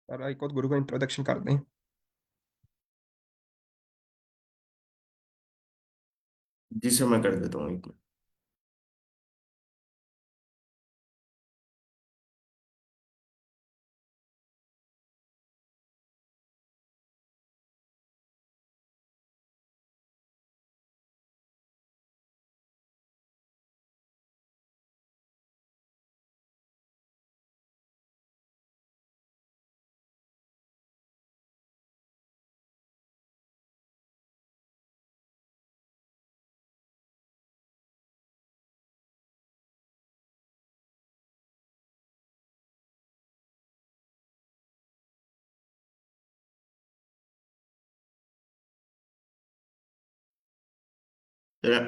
और एक और गुरु का इंट्रोडक्शन कर दें। जी सर, मैं कर देता हूँ एक मिनट।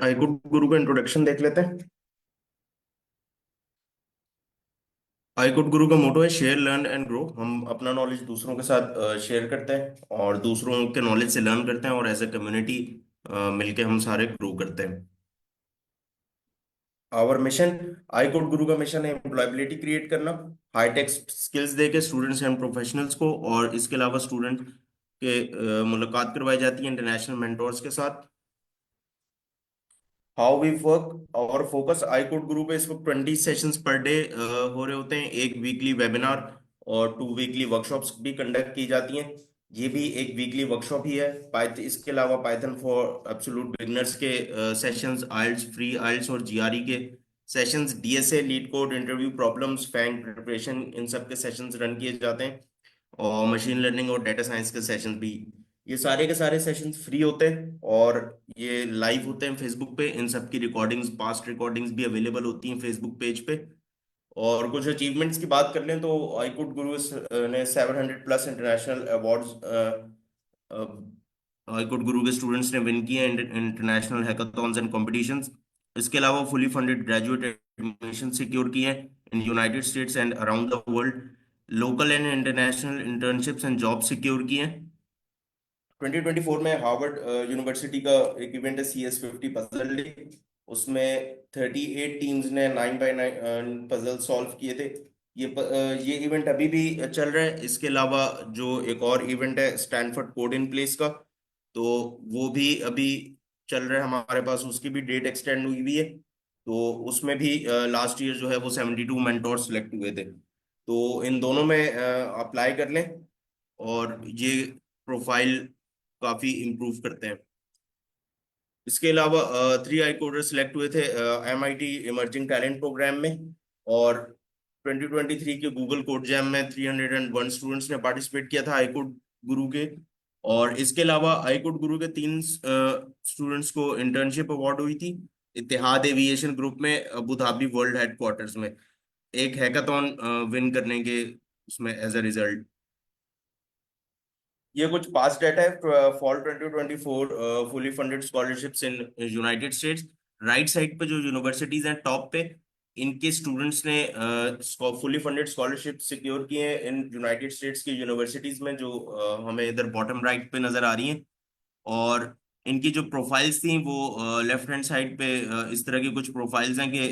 आइकुड गुरु का इंट्रोडक्शन देख लेते हैं। आइकुड गुरु का मोटो है शेयर लर्न एंड ग्रो। हम अपना नॉलेज दूसरों के साथ शेयर करते हैं और दूसरों के नॉलेज से लर्न करते हैं और एज ए कम्युनिटी मिलके हम सारे ग्रो करते हैं। आवर मिशन, आइकुड गुरु का मिशन है एम्प्लॉयबिलिटी क्रिएट करना, हाईटेक स्किल्स देके स्टूडेंट्स एंड प्रोफेशनल्स को। और इसके अलावा स्टूडेंट के मुलाकात करवाई जाती है इंटरनेशनल मेंटोर्स के साथ। हाउ वी वर्क और फोकस, iCode गुरु पे इस वक्त 20 सेशंस पर डे हो रहे होते हैं। एक वीकली वेबिनार और 2 वीकली वर्कशॉप्स भी कंडक्ट की जाती हैं। ये भी एक वीकली वर्कशॉप ही है। पाइथ इसके अलावा पाइथन फॉर एब्सोल्यूट बिगनर्स के सेशंस, आइल्स फ्री आइल्स और जीआरई के sessions, DSA leetcode interview problems, FAANG preparation, इन सब के सेशंस रन किए जाते हैं। और मशीन लर्निंग और डेटा साइंस के सेशन भी। ये सारे के सारे सेशंस फ्री होते हैं और ये लाइव होते हैं फेसबुक पे। इन सब की रिकॉर्डिंग्स, पास्ट रिकॉर्डिंग्स भी अवेलेबल होती हैं फेसबुक पेज पे। और कुछ अचीवमेंट्स की बात कर लें तो आईकुड गुरु ने 700+ इंटरनेशनल अवार्ड्स आईकुड गुरु के स्टूडेंट्स ने विन किए हैं इंटरनेशनल हैकाथॉन्स एंड कॉम्पिटिशन्स। इसके अलावा fully funded graduate admission secure किए हैं in United states and around the world. Local and international internships and job secure किए हैं। 2024 में हार्वर्ड यूनिवर्सिटी का एक इवेंट है CS50 पजल डे। उसमें 38 टीम्स ने 9x9 पजल सॉल्व किए थे। ये इवेंट अभी भी चल रहा है। इसके अलावा जो एक और इवेंट है स्टैनफोर्ड कोड इन प्लेस का, तो वो भी अभी चल रहा है हमारे पास। उसकी भी डेट एक्सटेंड हुई हुई है। तो उसमें भी लास्ट ईयर जो है वो 72 मेंटोर सेलेक्ट हुए थे। तो इन दोनों में अप्लाई कर लें और ये प्रोफाइल काफी इम्प्रूव करते हैं। इसके अलावा 3 आई कोडर सिलेक्ट हुए थे MIT इमर्जिंग टैलेंट प्रोग्राम में। और 2023 के गूगल कोड जैम में 301 स्टूडेंट्स ने पार्टिसिपेट किया था आईकोड गुरु के। और इसके अलावा आईकोड गुरु के 3 स्टूडेंट्स को इंटर्नशिप अवार्ड हुई थी इत्तेहाद एविएशन ग्रुप में अबू धाबी वर्ल्ड हेडक्वार्टर्स में, एक हैकाथॉन विन करने के उसमें एज अ रिजल्ट। ये कुछ पास डेटा है fall 2024 fully funded scholarships in United states. Right side पे जो यूनिवर्सिटीज हैं टॉप पे, इनके स्टूडेंट्स ने फुली फंडेड स्कॉलरशिप सिक्योर किए हैं इन यूनाइटेड स्टेट्स की यूनिवर्सिटीज में, जो हमें इधर बॉटम राइट पे नजर आ रही हैं। और इनकी जो प्रोफाइल्स थी वो लेफ्ट हैंड साइड पे इस तरह की कुछ प्रोफाइल्स हैं कि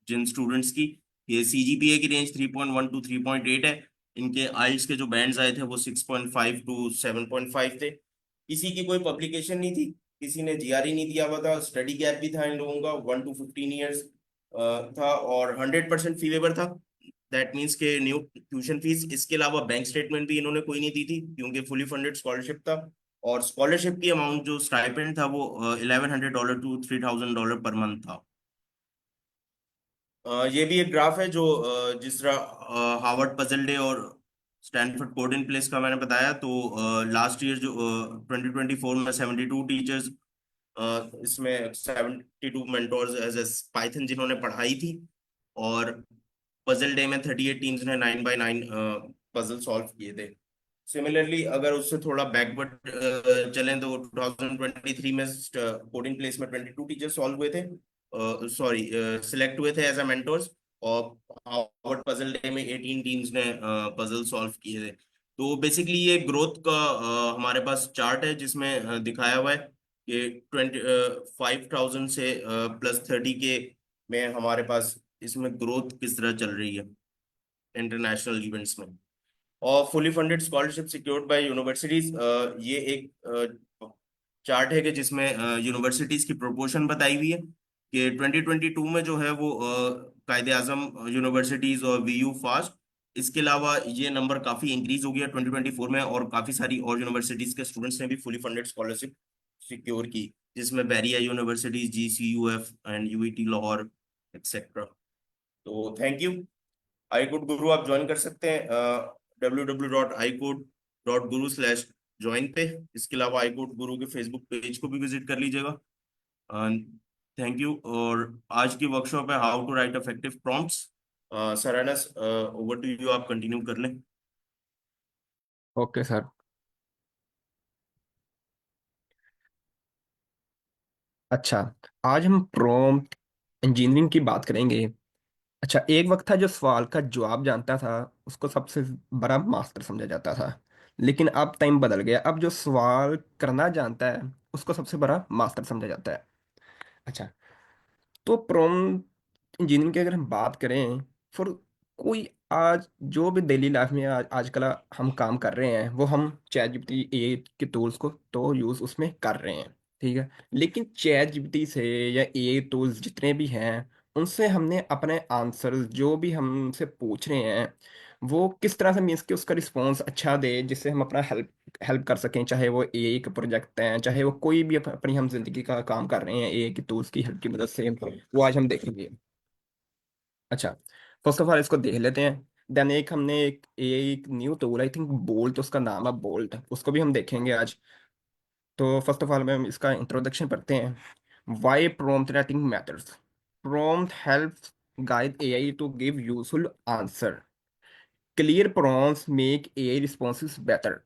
जिन स्टूडेंट्स की ये CGPA की रेंज 3.1 टू 3.8 है। इनके आइल्स के जो बैंड्स आए थे वो 6.5 टू 7.5 थे। किसी की कोई पब्लिकेशन नहीं थी, किसी ने GRE नहीं दिया हुआ था। स्टडी गैप भी था इन लोगों का 1 to 15 ईयर्स था। और 100% फी वेवर था। दैट मीन्स के न्यू ट्यूशन फीस, इसके अलावा बैंक स्टेटमेंट भी इन्होंने कोई नहीं दी थी क्योंकि फुली फंडेड स्कॉलरशिप था। और स्कॉलरशिप की अमाउंट जो स्टाइपेंड था वो $1100 टू $3000 पर मंथ था। ये भी एक ग्राफ है जो जिस तरह हार्वर्ड पजल डे और स्टैनफोर्ड कोड इन प्लेस का मैंने बताया, तो लास्ट ईयर जो 2024 में 72 टीचर्स, इसमें 72 मेंटोर्स एज ए पाइथन जिन्होंने पढ़ाई थी। और पजल डे में 38 टीम्स ने 9x9 पजल सॉल्व किए थे। सिमिलरली अगर उससे थोड़ा बैकवर्ड चलें तो 2023 में कोडिंग प्लेस में 22 टीचर सॉल्व हुए थे, सॉरी सिलेक्ट हुए थे एज अ मेंटोर्स। और हार्वर्ड पजल डे में 18 टीम्स ने पजल सॉल्व किए थे। तो बेसिकली ये ग्रोथ का हमारे पास चार्ट है जिसमें दिखाया हुआ है कि 25,000 से +30K में हमारे पास इसमें ग्रोथ किस तरह चल रही है इंटरनेशनल इवेंट्स में। और fully funded scholarship secured by universities, ये एक चार्ट है कि जिसमें यूनिवर्सिटीज की प्रोपोर्शन बताई हुई है कि 2022 में जो है वो कायदे आजम यूनिवर्सिटीज और वीयू फास्ट, इसके अलावा ये नंबर काफी इंक्रीज हो गया 2024 में, और काफी सारी और यूनिवर्सिटीज के स्टूडेंट्स ने भी फुली फंडेड स्कॉलरशिप सिक्योर की, जिसमें बैरिया universities, GCUF and UET Lahore etcetera. तो thank you. AI code guru आप ज्वाइन कर सकते हैं www.iCode.guru/ज्वाइन पे। इसके अलावा आई कोड गुरु के फेसबुक पेज को भी विजिट कर लीजिएगा। Thank you. और आज की वर्कशॉप है how to write effective prompts. सरानस, ओवर टू यू, आप कंटिन्यू कर लें। Okay sir. अच्छा, आज हम प्रॉम्प्ट इंजीनियरिंग की बात करेंगे। अच्छा, एक वक्त था जो सवाल का जवाब जानता था उसको सबसे बड़ा मास्टर समझा जाता था। लेकिन अब टाइम बदल गया, अब जो सवाल करना जानता है उसको सबसे बड़ा मास्टर समझा जाता है। अच्छा, तो प्रॉम्प्ट इंजीनियरिंग की अगर हम बात करें, फॉर कोई आज जो भी डेली लाइफ में आजकल हम काम कर रहे हैं वो हम चैट जीपीटी ए के टूल्स को तो यूज़ उसमें कर रहे हैं। ठीक है, लेकिन चैट जीपीटी से या ए टूल्स जितने भी हैं उनसे हमने अपने आंसर्स जो भी हमसे पूछ रहे हैं वो किस तरह से मीन्स कि उसका रिस्पॉन्स अच्छा दे जिससे हम अपना हेल्प हेल्प कर सकें। चाहे वो एआई का प्रोजेक्ट है, चाहे वो कोई भी अपनी हम जिंदगी का काम कर रहे हैं एआई की टूल्स की हेल्प की मदद से, वो आज हम देखेंगे। अच्छा, फर्स्ट ऑफ ऑल इसको देख लेते हैं। देन एक हमने एक new tool, I think bolt उसका नाम है, बोल्ट, उसको भी हम देखेंगे आज। तो फर्स्ट ऑफ ऑल में हम इसका इंट्रोडक्शन पढ़ते हैं। Why prompt writing matters. Prompt helps guide AI to give useful answer. Clear prompts make AI responses better.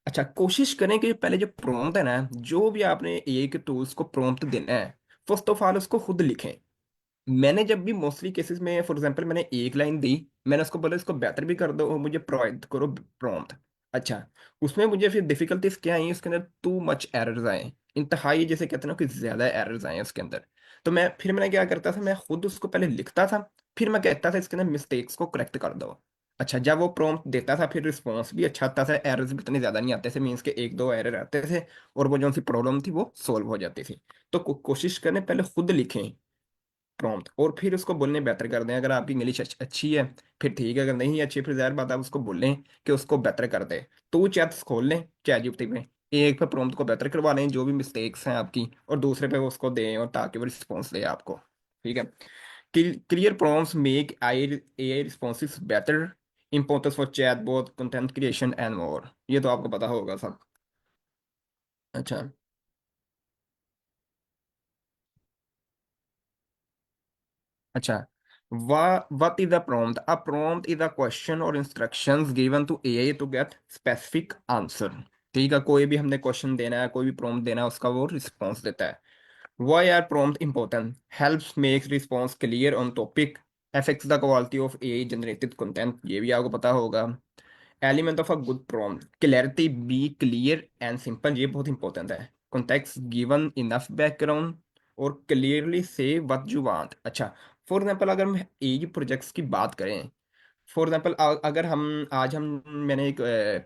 अच्छा, कोशिश करें कि पहले जो प्रॉम्प्ट है ना, जो भी आपने एआई के टूल्स को प्रॉम्प्ट देना है, फर्स्ट ऑफ ऑल उसको खुद लिखें। मैंने जब भी मोस्टली केसेस में फॉर एग्जांपल मैंने एक लाइन दी, मैंने उसको बोला इसको बेहतर भी कर दो और मुझे प्रोवाइड करो प्रॉम्प्ट। अच्छा, उसमें मुझे फिर डिफिकल्टीज क्या आई, उसके अंदर टू मच एरर्स आए, इंतहाई जैसे कहते हैं ना कि ज्यादा एरर्स आए उसके अंदर। तो मैंने क्या करता था, मैं खुद उसको पहले लिखता था, फिर मैं कहता था इसके अंदर मिस्टेक्स को करेक्ट कर दो। अच्छा, जब वो प्रॉम्प्ट देता था फिर रिस्पॉन्स भी अच्छा आता था, एरर्स भी इतने ज्यादा नहीं आते थे, मीन्स के एक दो एरर आते थे और वो जो सी प्रॉब्लम थी वो सोल्व हो जाती थी। तो कोशिश करें पहले खुद लिखें प्रॉम्प्ट और फिर उसको बोलने बेहतर कर दें। अगर आपकी इंग्लिश अच्छी है फिर ठीक है, अगर नहीं अच्छी फिर जाहिर बात आप उसको बोलें कि उसको बेहतर कर दे। तो चैट खोल लें चैट जीपीटी में, एक पे प्रॉम्प्ट को बेहतर करवा लें जो भी मिस्टेक्स हैं आपकी, और दूसरे पे वो उसको दें और ताकि वो रिस्पॉन्स दे आपको। ठीक है, clear prompts make I AI responses better. Importance for chat both content creation and more, ये तो आपको पता होगा सब। अच्छा। अच्छा, what is the prompt? A prompt is a question or instructions given to AI to get specific answer। ठीक है, कोई भी हमने क्वेश्चन देना है, कोई भी प्रॉम्प्ट देना है, उसका वो रिस्पॉन्स देता है। Why are prompt important? Helps make response clear on topic, affects the quality of AI generated content, ये भी आपको पता होगा। Element of a good prompt, clarity, be clear and simple, ये बहुत इंपॉर्टेंट है। कॉन्टेक्स्ट, गिवन इनफ बैकग्राउंड और clearly से व्हाट यू वांट। अच्छा, फॉर एग्जांपल अगर हम एज प्रोजेक्ट्स की बात करें, फॉर एग्जाम्पल अगर हम आज हम मैंने एक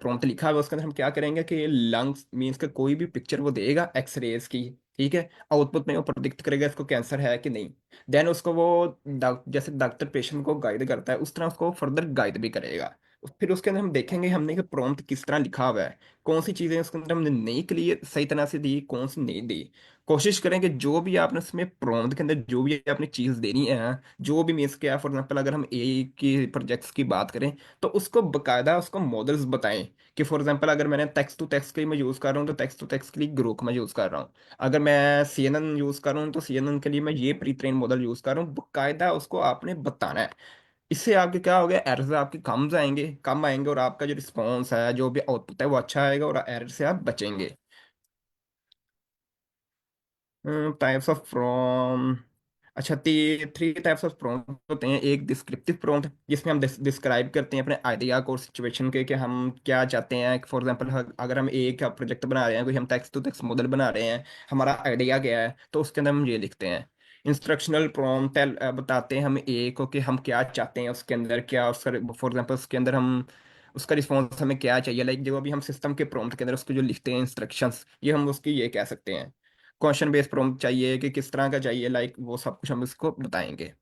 प्रॉम्प्ट लिखा है उसके अंदर हम क्या करेंगे कि लंग्स मीन्स का कोई भी पिक्चर वो देगा एक्सरेज की। ठीक है, आउटपुट में वो प्रोडिक्ट करेगा इसको कैंसर है कि नहीं। देन उसको वो जैसे डॉक्टर पेशेंट को गाइड करता है उस तरह उसको फर्दर गाइड भी करेगा। फिर उसके अंदर हम देखेंगे हमने कि प्रॉम्प्ट किस तरह लिखा हुआ है, कौन सी चीजें उसके अंदर हमने नहीं क्लियर सही तरह से दी, कौन सी नहीं दी। कोशिश करें कि जो भी आपने उसमें प्रॉम्प्ट के अंदर जो भी आपने चीज देनी है, जो भी मीन्स क्या, फॉर एग्जाम्पल अगर हम एआई की प्रोजेक्ट्स की बात करें तो उसको बकायदा उसको मॉडल्स बताएं कि फॉर एग्जांपल अगर मैंने टेक्स्ट टू टेक्स्ट के लिए मैं यूज़ कर रहा हूँ तो टेक्स्ट टू टेक्स्ट के लिए ग्रोक मैं यूज़ कर रहा हूँ। अगर मैं सीएनएन यूज़ कर रहा हूँ तो सीएनएन के लिए मैं ये प्री ट्रेन मॉडल यूज़ कर रहा हूँ, बकायदा उसको आपने बताना है। इससे आपके क्या हो गया, एरर्स आपके कम आएंगे और आपका जो रिस्पॉन्स है जो भी आउटपुट है वो अच्छा आएगा और एरर से आप बचेंगे। Types of from. अच्छा, थ्री टाइप्स ऑफ प्रॉम्प्ट होते हैं। एक डिस्क्रिप्टिव प्रॉम्प्ट जिसमें हम डिस्क्राइब करते हैं अपने आइडिया को, सिचुएशन के कि हम क्या चाहते हैं। फॉर एग्जांपल अगर हम एक प्रोजेक्ट बना रहे हैं, कोई हम टेक्स्ट टू टेक्स्ट मॉडल बना रहे हैं, हमारा आइडिया क्या है तो उसके अंदर हम ये लिखते हैं। इंस्ट्रक्शनल प्रॉम्प्ट बताते हैं हम ए को कि हम क्या चाहते हैं उसके अंदर क्या, उसका फॉर एग्जांपल उसके अंदर हम उसका रिस्पॉन्स हमें क्या चाहिए, लाइक जो अभी हम सिस्टम के प्रॉम्प्ट के अंदर उसको जो लिखते हैं इंस्ट्रक्शंस, ये हम उसकी ये कह सकते हैं। क्वेश्चन बेस्ड प्रॉम्प्ट चाहिए कि किस तरह का चाहिए, लाइक वो सब कुछ हम इसको बताएंगे।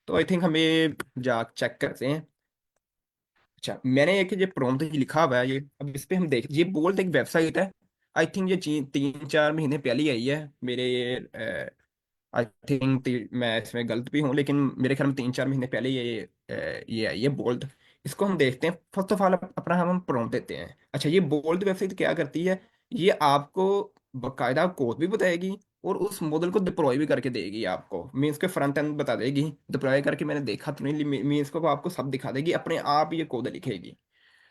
तो आई थिंक हमें जा चेक करते हैं। अच्छा, मैंने एक ये प्रॉम्प्ट लिखा हुआ है, ये अब इस पे हम देख, ये बोल्ट एक वेबसाइट है। आई थिंक ये 3-4 महीने पहले ही आई है मेरे, आई थिंक मैं इसमें गलत भी हूँ, लेकिन मेरे ख्याल में 3-4 महीने पहले ये आई है बोल्ड। इसको हम देखते हैं। फर्स्ट ऑफ ऑल अपना हम प्रॉम्प्ट देते हैं। अच्छा, ये बोल्ड वेबसाइट क्या करती है, ये आपको बकायदा कोड भी बताएगी और उस मॉडल को डिप्लॉय भी करके देगी आपको, मीन्स के फ्रंट एंड बता देगी। डिप्लॉय करके मैंने देखा तो नहीं, मीन्स को आपको सब दिखा देगी, अपने आप ये कोड लिखेगी।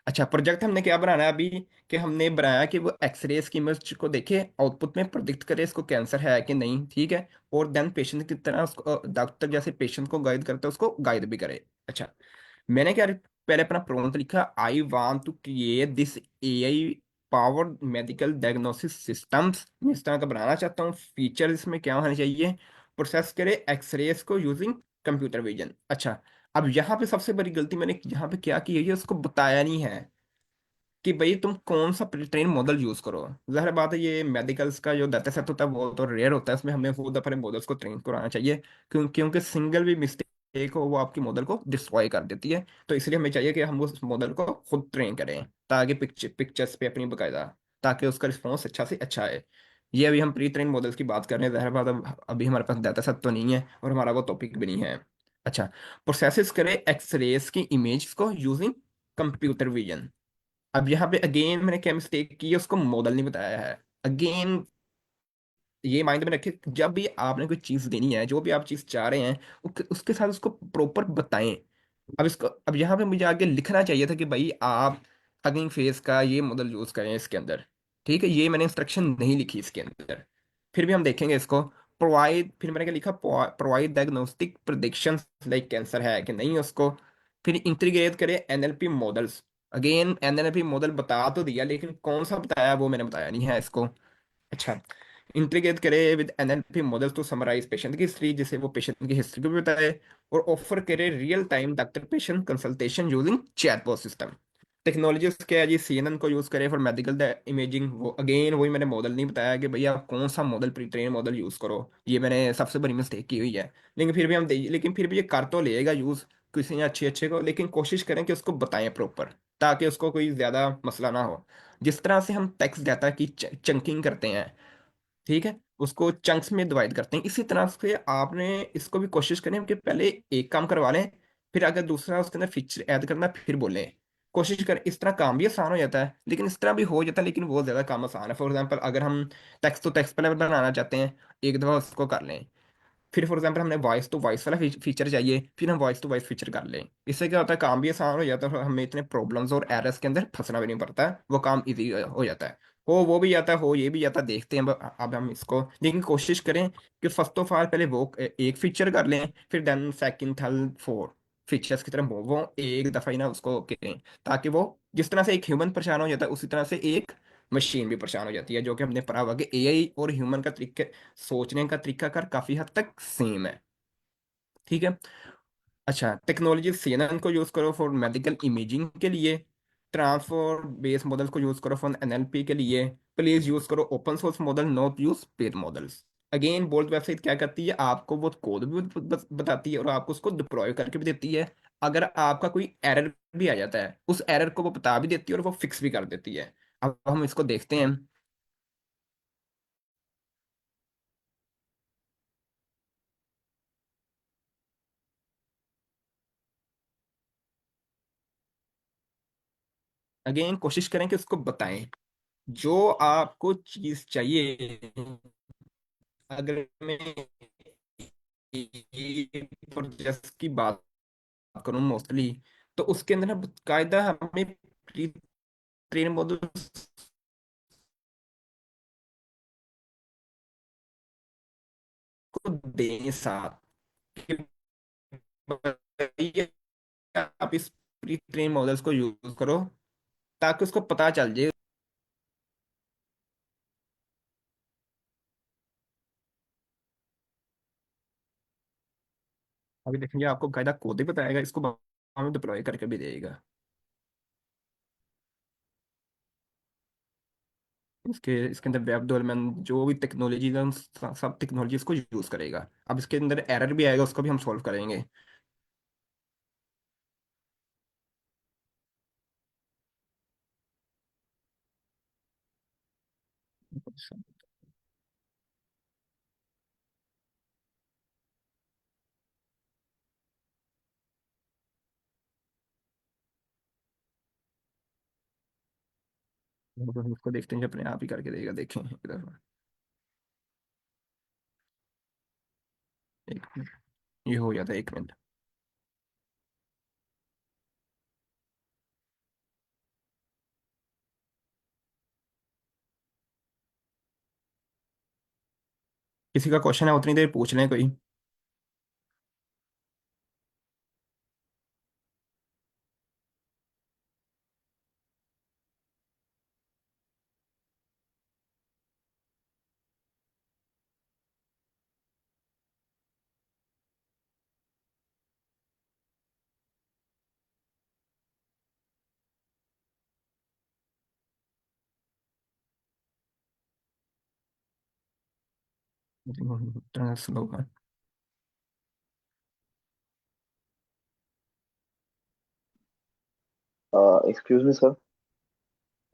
अच्छा, प्रोजेक्ट हमने क्या बनाना है अभी, कि हमने बनाया कि वो एक्सरेज की इमेज को देखे, आउटपुट में प्रोडिक्ट करे इसको कैंसर है कि नहीं, ठीक है। और देन पेशेंट की तरह उसको डॉक्टर जैसे पेशेंट को गाइड करता है उसको गाइड भी करे। अच्छा, मैंने क्या पहले अपना प्रॉम्प्ट लिखा, I want to create this AI powered medical diagnosis systems. मैं इस तरह का बनाना चाहता हूँ। फीचर इसमें क्या होने चाहिए, प्रोसेस करे एक्सरेज को यूजिंग कंप्यूटर विजन। अच्छा, अब यहाँ पे सबसे बड़ी गलती मैंने यहाँ पे क्या की है, ये उसको बताया नहीं है कि भाई तुम कौन सा प्री ट्रेन मॉडल यूज करो। जाहिर बात है, ये मेडिकल्स का जो डाटा सेट होता है वो तो रेयर होता है, उसमें हमें खुद अपने मॉडल्स को ट्रेन कराना चाहिए। क्योंकि सिंगल भी मिस्टेक हो वो आपकी मॉडल को डिस्ट्रॉय कर देती है। तो इसलिए हमें चाहिए कि हम उस मॉडल को खुद ट्रेन करें, ताकि पिक्चर्स पे अपनी बकायदा, ताकि उसका रिस्पॉन्स अच्छा से अच्छा है। ये अभी हम प्री ट्रेन मॉडल्स की बात कर रहे हैं। जाहिर बात अभी हमारे पास डाटा सेट तो नहीं है और हमारा वो टॉपिक भी नहीं है। अच्छा, प्रोसेस करें एक्सरेज की इमेज को यूजिंग कंप्यूटर विजन। अब यहाँ पे अगेन मैंने क्या मिस्टेक की है, उसको मॉडल नहीं बताया है। अगेन ये माइंड में रखिए, जब भी आपने कोई चीज देनी है, जो भी आप चीज चाह रहे हैं, उसके साथ उसको प्रॉपर बताएं। अब यहाँ पे मुझे आगे लिखना चाहिए था कि भाई आप हगिंग फेस का ये मॉडल यूज करें इसके अंदर, ठीक है। ये मैंने इंस्ट्रक्शन नहीं लिखी इसके अंदर। फिर भी हम देखेंगे इसको। प्रोवाइड, फिर मैंने क्या लिखा, provide diagnostic prediction, like cancer है कि नहीं उसको। फिर इंटीग्रेट करें NLP models. Again NLP model बता तो दिया, लेकिन कौन सा बताया वो मैंने बताया नहीं है इसको। अच्छा, इंटीग्रेट करे with NLP model to summarise patient की हिस्ट्री, जिसे वो पेशेंट की हिस्ट्री को भी बताए। और ऑफर करे real time doctor patient consultation using chatbot system. Technology क्या है जी, सीएनएन को यूज करें फॉर मेडिकल इमेजिंग। वो अगेन वही मैंने मॉडल नहीं बताया कि भैया आप कौन सा model, pre train model use करो। ये मैंने सबसे बड़ी मिस्टेक की हुई है। लेकिन फिर भी ये कर तो लेगा यूज किसी अच्छे अच्छे को, लेकिन कोशिश करें कि उसको बताएं प्रॉपर, ताकि उसको कोई ज्यादा मसला ना हो। जिस तरह से हम टेक्स्ट डाटा की चंकिंग करते हैं, ठीक है, उसको चंक्स में डिवाइड करते हैं, इसी तरह से आपने इसको भी कोशिश करें कि पहले एक काम करवा लें, फिर अगर दूसरा उसके अंदर फीचर ऐड करना फिर बोलें। कोशिश करें, इस तरह काम भी आसान हो जाता है, लेकिन इस तरह भी हो जाता है, लेकिन बहुत ज़्यादा काम आसान है। फॉर एग्जांपल अगर हम टेक्स्ट टू टेक्स्ट पहले बनाना चाहते हैं, एक दफ़ा उसको कर लें। फिर फॉर एग्जांपल हमने वॉइस टू वॉइस वाला फीचर चाहिए, फिर हम वॉइस टू वॉइस फीचर कर लें। इससे क्या होता है, काम भी आसान हो जाता है और हमें इतने प्रॉब्लम्स और एरर्स के अंदर फंसना भी नहीं पड़ता है, वो काम इजी हो जाता है। हो वो भी जाता है, हो ये भी जाता है, देखते हैं अब हम इसको। लेकिन कोशिश करें कि फर्स्ट ऑफ ऑल पहले वो एक फीचर कर लें, फिर then second third fourth features की तरफ वो एक दफ़ा ही ना उसको करें, ताकि वो जिस तरह से एक ह्यूमन परेशान हो जाता है उसी तरह से एक मशीन भी परेशान हो जाती है। जो कि हमने पढ़ा हुआ कि एआई और ह्यूमन का तरीके सोचने का तरीका कर काफी हद तक सेम है, ठीक है। अच्छा, टेक्नोलॉजी सीएनएन को यूज करो फॉर मेडिकल इमेजिंग के लिए। ट्रांसफॉर बेस मॉडल को यूज करो फॉर एनएलपी के लिए। प्लीज यूज करो open source model, not use paid models. Again bolt website क्या करती है, आपको वो कोड भी बताती है और आपको उसको डिप्लॉय करके भी देती है। अगर आपका कोई एरर भी आ जाता है, उस एरर को वो बता भी देती है और वो फिक्स भी कर देती है। अब हम इसको देखते हैं। अगेन कोशिश करें कि उसको बताएं जो आपको चीज चाहिए। अगर मैं प्रोजेक्ट की बात करूं मोस्टली, तो उसके अंदर ना कायदा हमें प्री ट्रेन मॉडल को दें साथ कि भाई आप इस प्री ट्रेन मॉडल्स को यूज करो, ताकि उसको पता चल जाए। अभी देखेंगे आपको कायदा कोड ही बताएगा, इसको हमें डिप्लॉय करके भी देगा। इसके अंदर वेब डेवलपमेंट जो भी टेक्नोलॉजी है, सब टेक्नोलॉजीज को यूज करेगा। अब इसके अंदर एरर भी आएगा, उसको भी हम सॉल्व करेंगे। उसको देखते हैं जो अपने आप ही करके देगा, देखें एक दफा। एक मिनट, ये हो जाता है, 1 मिनट। किसी का क्वेश्चन है उतनी देर पूछ लें कोई। इतना स्लो है। Excuse me sir,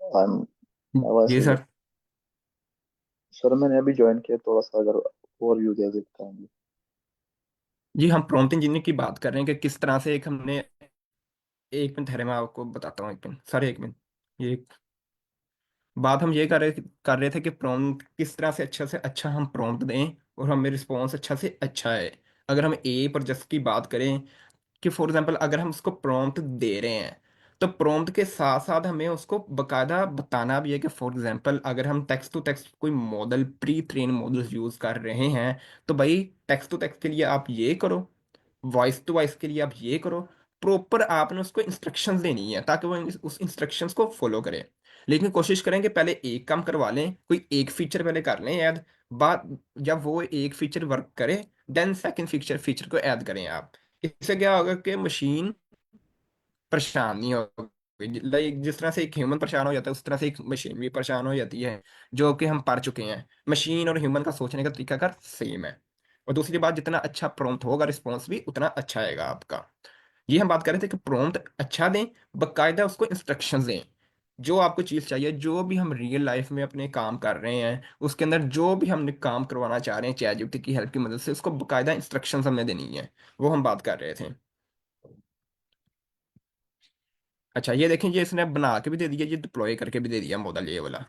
I am voice ji is sir. Sir मैंने अभी ज्वाइन किया, थोड़ा सा अगर ओवरव्यू दे देता हूँ। जी हम प्रॉम्प्ट इंजीनियरिंग की बात कर रहे हैं कि किस तरह से एक हमने, 1 मिनट ठहरे, मैं आपको बताता हूँ, 1 मिनट सर, 1 मिनट। ये बात हम ये कर रहे थे कि प्रॉम्प्ट किस तरह से अच्छा हम प्रॉम्प्ट दें और हमें रिस्पॉन्स अच्छा से अच्छा है। अगर हम ए पर जस्ट की बात करें, कि फॉर एग्जांपल अगर हम उसको प्रॉम्प्ट दे रहे हैं, तो प्रॉम्प्ट के साथ साथ हमें उसको बकायदा बताना भी है कि फॉर एग्जांपल अगर हम टेक्स्ट टू टेक्स्ट कोई model, pre train models use कर रहे हैं, तो भाई टेक्स्ट टू टेक्स्ट के लिए आप ये करो, वॉइस टू वॉइस के लिए आप ये करो। प्रॉपर आपने उसको इंस्ट्रक्शंस देनी है ताकि वो उस इंस्ट्रक्शंस को फॉलो करे। लेकिन कोशिश करें कि पहले एक काम करवा लें, कोई एक फीचर पहले कर लें ऐड, बाद जब वो एक फीचर वर्क करे, देन सेकंड फीचर फीचर को ऐड करें आप। इससे क्या होगा कि मशीन परेशान नहीं होगी। लाइक जिस तरह से एक ह्यूमन परेशान हो जाता है, उस तरह से एक मशीन भी परेशान हो जाती है, जो कि हम पढ़ चुके हैं। मशीन और ह्यूमन का सोचने का तरीका का सेम है। और दूसरी बात, जितना अच्छा प्रॉम्प्ट होगा, रिस्पॉन्स भी उतना अच्छा आएगा आपका। ये हम बात कर रहे थे कि प्रॉम्प्ट अच्छा दें, बकायदा उसको इंस्ट्रक्शंस दें। जो आपको चीज़ चाहिए, जो भी हम रियल लाइफ में अपने काम कर रहे हैं, उसके अंदर जो भी हमने काम करवाना चाह रहे हैं चैट जीपीटी की हेल्प की मदद से, उसको बकायदा इंस्ट्रक्शंस हमने देनी है। वो हम बात कर रहे थे। अच्छा ये देखें, ये इसने बना के भी दे दिया, ये डिप्लॉय करके भी दे दिया मॉडल ये वाला।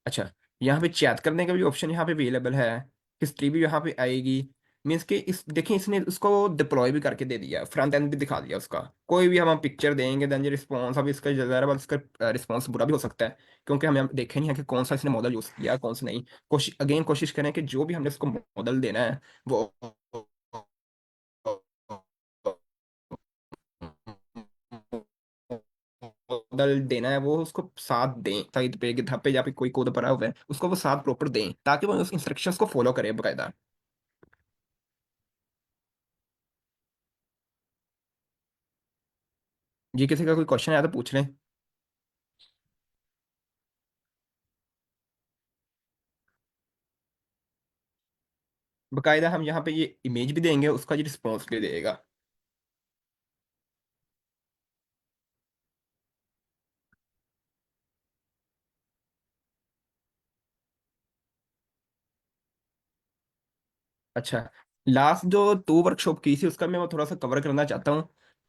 अच्छा, यहाँ पे चैट करने का भी ऑप्शन यहाँ पे अवेलेबल है। हिस्ट्री भी यहाँ पे आएगी। मीन्स कि इस देखें, इसने उसको डिप्लॉय भी करके दे दिया, फ्रंट एंड भी दिखा दिया उसका। कोई भी हम पिक्चर देंगे, देन ये रिस्पॉन्स, अब इसका ज़रा बस इसका रिस्पॉन्स बुरा भी हो सकता है, क्योंकि हमें देखे नहीं है कि कौन सा इसने मॉडल यूज़ किया कौन सा नहीं। कोशिश करें कि जो भी हमने उसको मॉडल देना है वो मॉडल देना है, वो उसको साथ दें, साइड पे गिटहब पे या फिर कोई कोड पड़ा हुआ है, उसको वो साथ प्रॉपर दें ताकि वो उस इंस्ट्रक्शंस को फॉलो करे बकायदा। जी किसी का कोई क्वेश्चन आया तो पूछ लें। बकायदा हम यहाँ पे ये इमेज भी देंगे, उसका ये रिस्पॉन्स भी देगा। अच्छा, लास्ट जो 2 वर्कशॉप की थी उसका मैं वो थोड़ा सा कवर करना चाहता हूँ।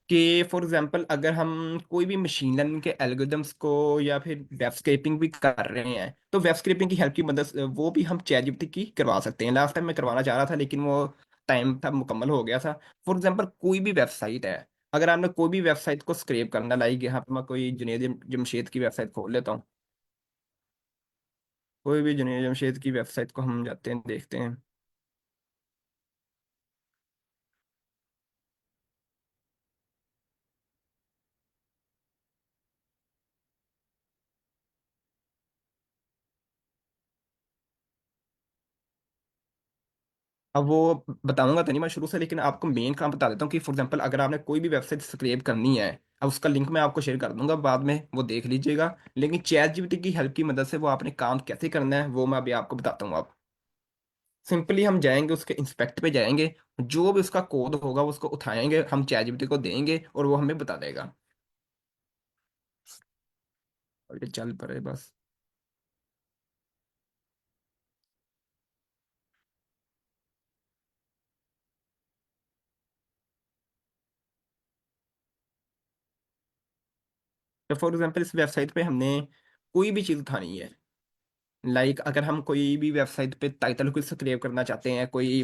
कि फॉर एग्जांपल अगर हम कोई भी मशीन लर्निंग के एल्गोरिदम्स को या फिर वेब स्क्रैपिंग भी कर रहे हैं, तो वेब स्क्रैपिंग की हेल्प की मदद से वो भी हम चैट जीपीटी की करवा सकते हैं। लास्ट टाइम मैं करवाना चाह रहा था लेकिन वो टाइम था मुकम्मल हो गया था। फॉर एग्जांपल कोई भी वेबसाइट है, अगर आपने कोई भी वेबसाइट को स्क्रैप करना, लाइक यहाँ पे मैं कोई जुनेद जमशेद की वेबसाइट खोल लेता हूँ। कोई भी जुनेद जमशेद की वेबसाइट को हम जाते हैं, देखते हैं। अब वो बताऊंगा तो नहीं मैं शुरू से, लेकिन आपको मेन काम बता देता हूँ कि फॉर एग्जांपल अगर आपने कोई भी वेबसाइट स्क्रैप करनी है, अब उसका लिंक मैं आपको शेयर कर दूंगा बाद में, वो देख लीजिएगा। लेकिन चैट जीपीटी की हेल्प की मदद से वो आपने काम कैसे करना है वो मैं अभी आपको बताता हूँ। आप सिंपली हम जाएंगे उसके इंस्पेक्ट पे जाएंगे, जो भी उसका कोड होगा वो उसको उठाएंगे, हम चैट जीपीटी को देंगे और वो हमें बता देगा। और ये चल पड़े बस। तो फॉर एग्जाम्पल इस वेबसाइट पे हमने कोई भी चीज़ उठानी है, लाइक अगर हम कोई भी वेबसाइट पे टाइटल को स्क्रैप करना चाहते हैं, कोई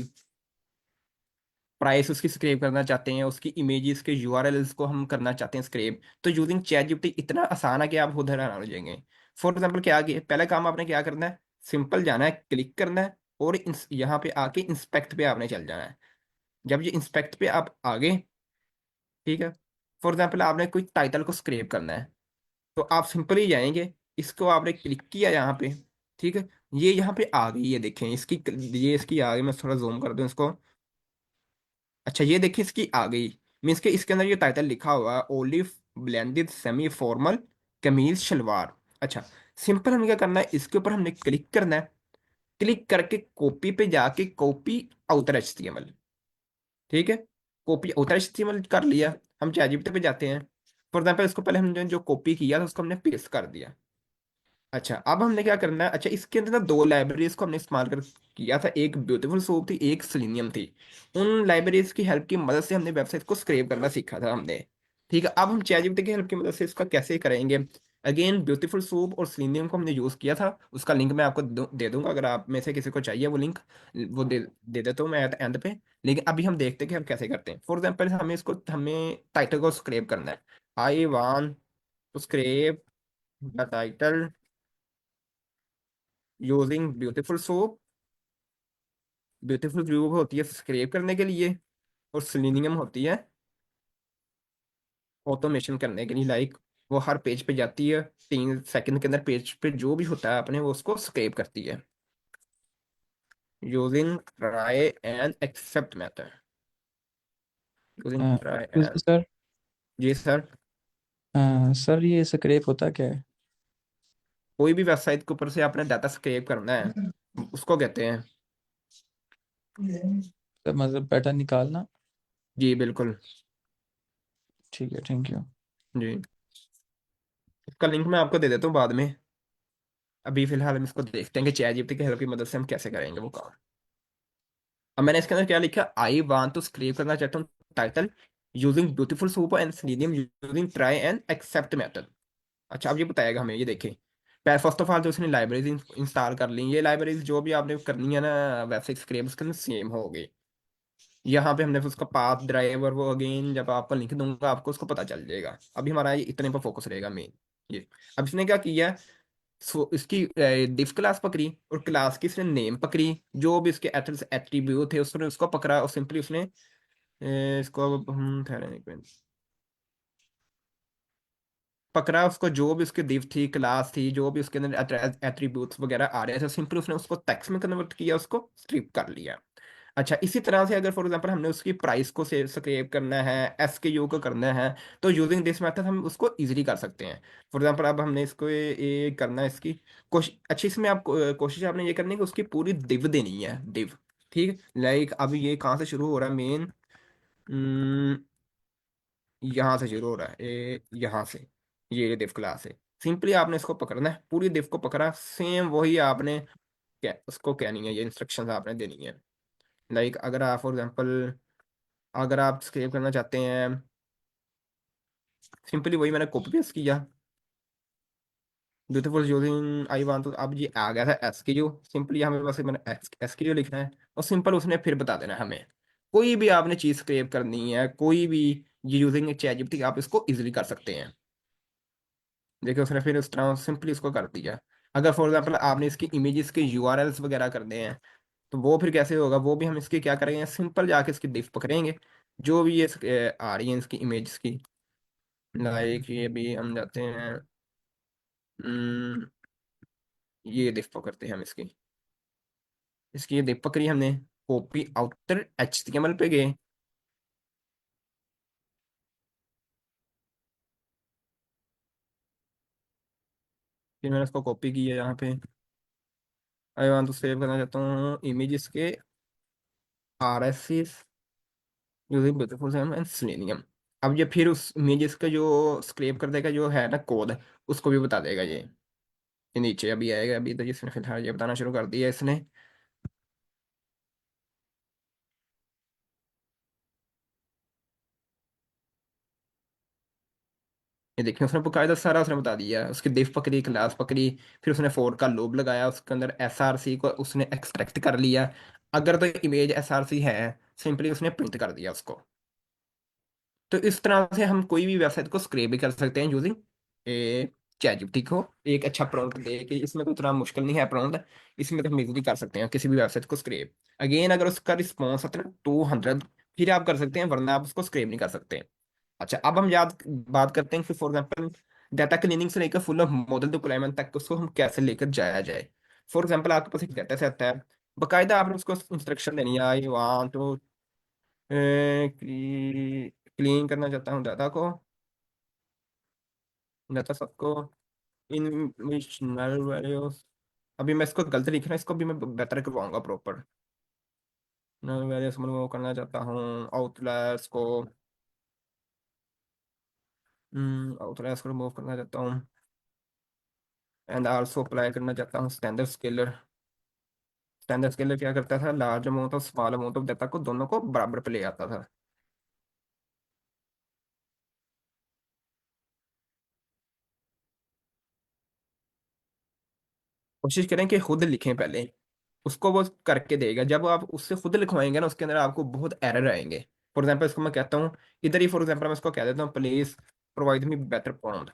प्राइस उसकी स्क्रैप करना चाहते हैं, उसकी इमेजेस के यूआरएल्स को हम करना चाहते हैं स्क्रैप, तो यूजिंग चैट जीपीटी इतना आसान है कि आप उधर हैरान हो जाएंगे। फॉर एग्जाम्पल क्या आगे पहला काम आपने क्या करना है, सिंपल जाना है, क्लिक करना है और यहाँ पे आके इंस्पेक्ट पे आपने चल जाना है। जब ये इंस्पेक्ट पे आप आगे, ठीक है, फॉर एग्जाम्पल आपने कोई टाइटल को स्क्रैप करना है, तो आप सिंपली जाएंगे, इसको आपने क्लिक किया यहाँ पे, ठीक है, ये यहाँ पे आ गई, ये देखें इसकी, ये इसकी आ गई, मैं थोड़ा जूम कर दूं इसको। अच्छा ये देखिए इसकी आ गई, मीन्स के इसके अंदर ये टाइटल लिखा हुआ है ओलिव ब्लेंडेड सेमी फॉर्मल कमीज शलवार। अच्छा, सिंपल हमें क्या करना है, इसके ऊपर हमने क्लिक करना है, क्लिक करके कॉपी पे जाके कॉपी आउटर एचटीएमएल, ठीक है, कॉपी आउटर एचटीएमएल कर लिया। हम चैट पे जाते हैं, फॉर एग्जाम्पल इसको पहले हमने जो कॉपी किया था उसको हमने पेस्ट कर दिया। अच्छा अब हमने क्या करना है, अच्छा इसके अंदर ना दो लाइब्रेरीज को हमने इस्तेमाल कर किया था, एक ब्यूटीफुल सोप थी, एक सेलेनियम थी। उन लाइब्रेरीज की हेल्प की मदद से हमने वेबसाइट को स्क्रैप करना सीखा था हमने। ठीक है, अब हम चैटजीपीटी की हेल्प की मदद से इसका कैसे करेंगे। अगेन ब्यूटीफुल सोप और सेलेनियम को हमने यूज किया था, उसका लिंक मैं आपको दे दूंगा, अगर आप में से किसी को चाहिए वो लिंक, वो दे देता हूँ मैं एट एंड पे। लेकिन अभी हम देखते हैं कि हम कैसे करते हैं। फॉर एग्जाम्पल हमें टाइटल को स्क्रैप करना है। I want to scrape the title using beautiful soup. Beautiful view होती है स्क्रैप करने के लिए, और सेलेनियम होती है ऑटोमेशन करने के लिए, लाइक वो हर पेज पे जाती है, 3 सेकंड के अंदर पेज पे जो भी होता है अपने वो उसको स्क्रैप करती है using try and except method. Using try excuse me and, sir. जी सर। सर ये स्क्रैप होता क्या है? कोई भी वेबसाइट के ऊपर से आपने डाटा स्क्रैप करना है उसको कहते हैं, सर मतलब पैटर्न निकालना। जी बिल्कुल, ठीक है, थैंक यू। जी। इसका लिंक मैं आपको दे देता हूँ बाद में। अभी फिलहाल हम इसको देखते हैं कि चैट जीपीटी की हेल्प की मदद से हम कैसे करेंगे वो काम। अब मैंने इसके अंदर क्या लिखा, आई वांट टू स्क्रैप करना चाहता हूँ title using beautiful super and selenium using try and except method. अच्छा अब ये बताएगा हमें, ये देखें, फर्स्ट ऑफ ऑल तो उसने लाइब्रेरीज इंस्टॉल कर ली, ये लाइब्रेरीज जो भी आपने करनी है ना वेबसाइट स्क्रैप उसके अंदर सेम होगी। यहाँ पे हमने उसका पाथ ड्राइवर वो अगेन जब आपको लिंक दूंगा आपको उसको पता चल जाएगा। अभी हमारा ये इतने पर फोकस रहेगा मेन। ये अब इसने क्या किया, सो इसकी डिफ क्लास पकड़ी और क्लास की इसने नेम पकड़ी, जो भी इसके एट्रीब्यूट थे उसने उसको पकड़ा और सिंपली उसने इसको अब हम ठहरे एक मिनट, पकड़ा उसको, जो भी उसकी div थी क्लास थी जो भी उसके अंदर एट्रीब्यूट्स वगैरह आ रहे थे, सिंपली उसने उसको टेक्स्ट में कन्वर्ट किया, उसको स्ट्रिप कर लिया। अच्छा इसी तरह से अगर फॉर एग्जांपल हमने उसकी प्राइस को से स्क्रैप करना है, एसकेयू को करना है, तो यूजिंग दिस मेथड हम उसको इजीली कर सकते हैं। फॉर एग्जांपल अब हमने इसको ये करना है, इसकी कोशिश अच्छी, इसमें आप कोशिश आपने ये करनी है कि उसकी पूरी div देनी है, div। ठीक, लाइक अभी ये कहाँ से शुरू हो रहा है मेन, यहाँ से शुरू हो रहा है, यहाँ से, ये दिव क्लास है। सिंपली आपने इसको पकड़ना है, पूरी दिव को पकड़ा, सेम वही आपने उसको कहनी है, ये इंस्ट्रक्शंस आपने देनी है। लाइक अगर आप फॉर एग्जांपल अगर आप स्क्रैप करना चाहते हैं, सिंपली वही मैंने कॉपी पेस्ट किया, ब्यूटीफुल यूजिंग आई वांट तो अब ये आ गया था एसक्यू, सिंपली हमें बस मैंने एसक्यू लिखना है और सिंपल उसने फिर बता देना है हमें। कोई भी आपने चीज़ स्क्रैप करनी है, कोई भी, ये यूजिंग चैट जीपीटी आप इसको इजीली कर सकते हैं। देखिए उसने फिर उस तरह सिंपली इसको कर दिया। अगर फॉर एग्जांपल आपने इसकी इमेजेस के यूआरएल्स वगैरह करने हैं, तो वो फिर कैसे होगा, वो भी हम इसकी क्या करेंगे, सिंपल जाके इसकी डिफ पकड़ेंगे, जो भी ये आ रही है इसकी इमेजेस की, लाइक ये भी हम जाते हैं, हम्म, ये डिफ पकड़ते हैं हम इसकी, इसकी ये डिफ पकड़ी हमने, कॉपी आउटर एचटीएमएल पे गए, फिर मैंने इसको कॉपी किया यहाँ पे। आई वांट टू सेव करना चाहता हूँ इमेजेस के R S using beautiful and selenium. अब ये फिर उस इमेजेस का जो स्क्रैप कर देगा, जो है ना कोड, उसको भी बता देगा ये नीचे अभी आएगा। अभी तो जिसने फिलहाल ये बताना शुरू कर दिया इसने। ये देखिए उसने बकायदा सारा उसने बता दिया। उसकी दिफ पकड़ी, क्लास पकड़ी, फिर उसने फोर का लोब लगाया, उसके अंदर एस आर सी को उसने एक्सट्रैक्ट कर लिया। अगर तो इमेज एस आर सी है, सिंपली उसने प्रिंट कर दिया उसको। तो इस तरह से हम कोई भी वेबसाइट को स्क्रैप भी कर सकते हैं यूजिंग ए चैटजीपीटी को। एक अच्छा प्रॉम्प्ट दे के, इसमें तो इतना मुश्किल नहीं है प्रॉम्प्ट, इसमें तो हम इजीली कर सकते हैं किसी भी वेबसाइट को स्क्रैप। अगेन अगर उसका रिस्पॉन्स आता है 200, फिर आप कर सकते हैं, वरना आप उसको स्क्रैप नहीं कर सकते। अच्छा, अब हम याद बात करते हैं कि फॉर एग्जाम्पल डाटा क्लीनिंग से लेकर फुल मॉडल डिप्लॉयमेंट तक उसको हम कैसे लेकर जाया जाए। फॉर एग्जाम्पल आपके पास एक डाटा सेट है, बकायदा आपने उसको इंस्ट्रक्शन देनी है, आई वांट टू क्लीन करना चाहता हूँ डाटा को, डाटा सबको इन नल वैल्यूज। अभी मैं इसको गलत लिख रहा हूँ, इसको भी मैं बेटर करवाऊंगा प्रॉपर। नल वैल्यूज में वो करना चाहता हूँ, आउटलायर्स को आउटलायर्स को रिमूव करना चाहता हूँ, एंड आल्सो अप्लाई करना चाहता हूँ स्टैंडर्ड स्केलर। स्टैंडर्ड स्केलर क्या करता था, large amount of small amount of data को दोनों को बराबर पे ले आता था। कोशिश करें कि खुद लिखें पहले, उसको वो करके देगा। जब आप उससे खुद लिखवाएंगे ना, उसके अंदर आपको बहुत एरर आएंगे। फॉर एग्जाम्पल इसको मैं कहता हूँ, इधर ही फॉर एग्जाम्पल मैं इसको कह देता हूँ, please provide me better prompt.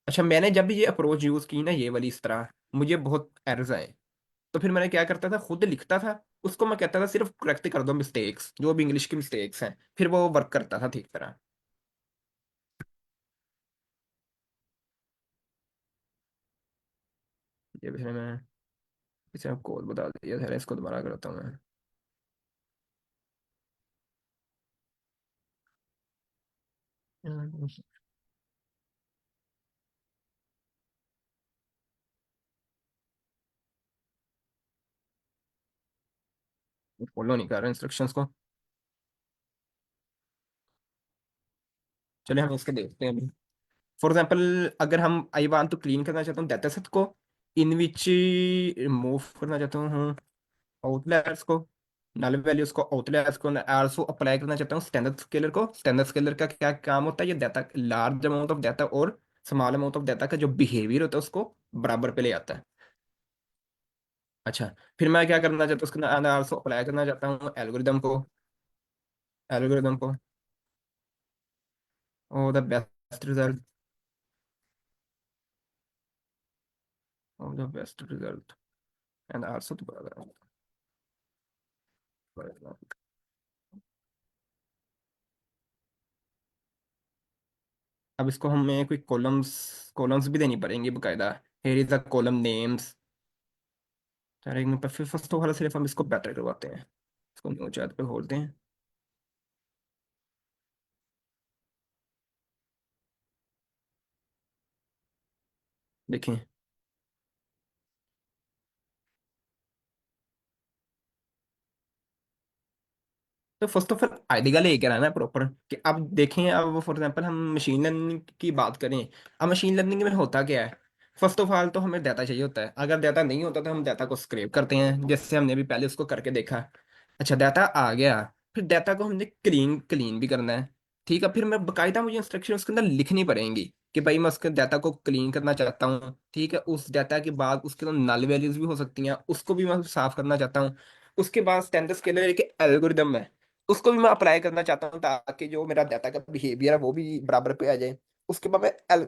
अच्छा, मैंने जब भी ये अप्रोच यूज की ना, ये वाली इस तरह, मुझे बहुत एरर्स आए। तो फिर मैंने क्या करता था, खुद लिखता था, उसको मैं कहता था सिर्फ करेक्ट कर दो मिस्टेक्स, जो भी इंग्लिश की मिस्टेक्स हैं, फिर वो वर्क करता था ठीक तरह। ये फिर मैं इसे आपको कोड बता दिया था, इसको दोबारा करता हूँ मैं। फॉलो नहीं कर रहा इंस्ट्रक्शंस को। चलिए हम इसके देखते हैं अभी। फॉर एग्जाम्पल अगर हम आई वांट टू क्लीन करना चाहता हूँ डाटा सेट को, इन विच मूव करना चाहता हूँ आउटलायर्स को, नल वैल्यूज को, आउटलायर्स को, आल्सो अप्लाई करना चाहता हूँ स्टैंडर्ड स्केलर को। स्टैंडर्ड स्केलर का क्या काम होता है, ये data, large amount of data और स्मॉल अमाउंट ऑफ डाटा का जो बिहेवियर होता है उसको बराबर पे ले आता है। अच्छा, फिर मैं क्या करना चाहता हूँ, उसके अंदर आल्सो अप्लाई करना चाहता हूँ एल्गोरिदम को, एल्गोरिदम को, और द बेस्ट रिजल्ट, और the best result, and also अब इसको हमें कोई कॉलम्स कॉलम्स भी देनी पड़ेंगी बकायदा। Here is the column names. चलो एक मिनट पर, फिर फर्स्ट ऑफ ऑल सिर्फ हम इसको बेटर करवाते हैं, इसको नो चैट पे खोलते हैं। देखें, तो फर्स्ट ऑफ ऑल आइडिया लेकर आना है प्रॉपर, कि अब देखें, अब फॉर एग्जांपल हम मशीन लर्निंग की बात करें। अब मशीन लर्निंग में होता क्या है, फर्स्ट ऑफ ऑल तो हमें डाटा चाहिए होता है। अगर डाटा नहीं होता तो हम डाटा को स्क्रैप करते हैं, जैसे हमने भी पहले उसको करके देखा। अच्छा, डाटा आ गया, फिर डाटा को हमने क्लीन क्लीन भी करना है। ठीक है, फिर मैं बकायदा मुझे इंस्ट्रक्शन उसके अंदर लिखनी पड़ेंगी कि भाई मैं उसके डाटा को क्लीन करना चाहता हूँ। ठीक है, उस डाटा के बाद उसके अंदर नल वैल्यूज भी हो सकती हैं, उसको भी मैं साफ करना चाहता हूँ। उसके बाद स्टैंडर्ड स्केलर एक एल्गोरिदम है, उसको भी मैं अप्लाई करना चाहता हूँ, ताकि जो मेरा डाटा का बिहेवियर है वो भी बराबर पे आ जाए। उसके बाद मैं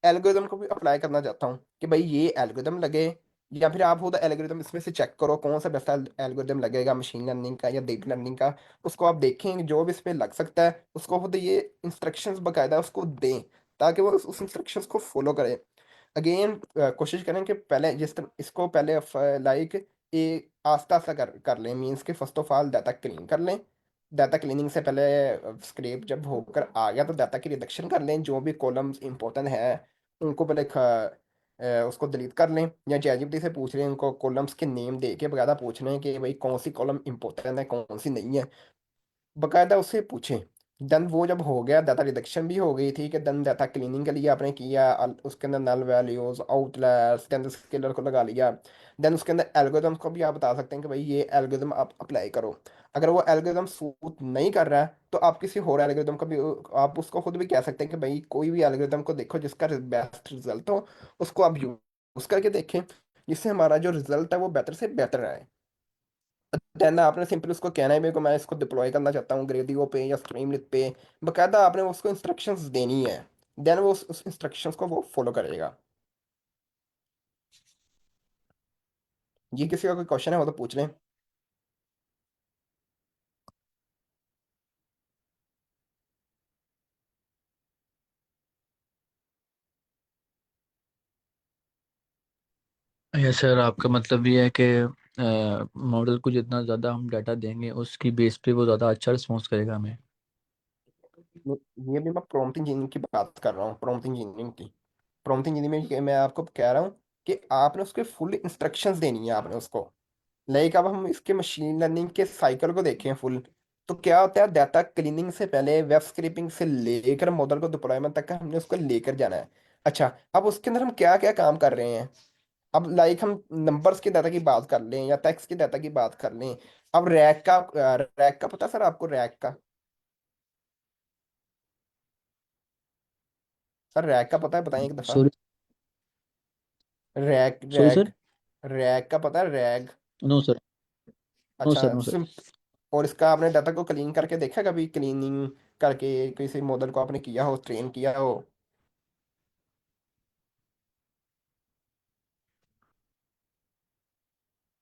एल्गोरिदम को भी अप्लाई करना चाहता हूँ कि भाई ये एल्गोरिदम लगे, या फिर आप खुद एल्गोरिदम इसमें से चेक करो कौन सा बेस्ट एल्गोरिदम लगेगा, मशीन लर्निंग का या डीप लर्निंग का। उसको आप देखें, जो भी इस पे लग सकता है उसको खुद ये इंस्ट्रक्शंस बकायदा उसको दें, ताकि वो उस इंस्ट्रक्शंस को फॉलो करे। अगेन कोशिश करें कि पहले जिस तरह इसको पहले लाइक एक आस्ता आस्ता कर लें, मीन्स कि first of all data clean कर लें। डाटा क्लीनिंग से पहले स्क्रैप जब होकर आ गया तो डाटा की रिडक्शन कर लें, जो भी कॉलम्स इंपॉर्टेंट है उनको पहले उसको डिलीट कर लें, या चैटजीपीटी से पूछ लें, उनको कॉलम्स के नेम दे के बकायदा पूछ लें कि भाई कौन सी कॉलम इंपॉर्टेंट है कौन सी नहीं है, बकायदा उससे पूछें। देन वो जब हो गया, डाटा रिडक्शन भी हो गई थी कि देन डाटा क्लीनिंग के लिए आपने किया, उसके अंदर null values outliers then scaler को लगा लिया। देन उसके अंदर एल्गोरिदम को भी आप बता सकते हैं कि भाई ये एल्गोरिदम आप अप्लाई करो। अगर वो एल्गोरिदम सूट नहीं कर रहा है तो आप किसी और एल्गोरिदम का भी, आप उसको खुद भी कह सकते हैं कि भाई कोई भी एल्गोरिदम को देखो जिसका बेस्ट रिजल्ट हो, उसको आप यूज करके देखें, जिससे हमारा जो रिजल्ट है वो बेटर से बेटर आए। देन आपने सिंपल उसको कहना है मेरे को, मैं इसको डिप्लॉय करना चाहता हूँ ग्रेडियो पे या स्ट्रीमलीट पे, बकायदा आपने उसको इंस्ट्रक्शंस देनी है। देन वो उस इंस्ट्रक्शंस को वो फॉलो करेगा। ये किसी का कोई क्वेश्चन है वो तो पूछ लें। ये सर आपका मतलब ये है कि मॉडल को जितना ज़्यादा हम डाटा देंगे उसकी बेस पे वो ज़्यादा अच्छा रिस्पॉन्स करेगा हमें। ये भी मैं प्रॉम्प्ट इंजीनियरिंग की बात कर रहा हूँ, प्रॉम्प्ट इंजीनियरिंग की। प्रॉम्प्ट इंजीनियरिंग में मैं आपको कह रहा हूँ कि आपने उसके फुल इंस्ट्रक्शंस देनी है आपने उसको। लाइक अब हम इसके मशीन लर्निंग के साइकिल को देखें फुल, तो क्या होता है, डाटा क्लीनिंग से पहले वेब स्क्रैपिंग से लेकर मॉडल को डिप्लॉयमेंट तक का हमने उसको लेकर जाना है। अच्छा, अब उसके अंदर हम क्या क्या काम कर रहे हैं। अब लाइक हम नंबर्स के डाटा की बात कर लें या टेक्स्ट के डाटा की बात कर लें। अब रैक का पता है सर आपको, रैक का? सर रैक का पता है, बताएं एक दफा। Sorry. Rack sorry RAG sir. Rack का पता है, रैग? No sir. नो अच्छा सर। No sir. और इसका आपने डाटा को क्लीन करके देखा कभी, क्लीनिंग करके किसी मॉडल को आपने किया हो, ट्रेन किया हो?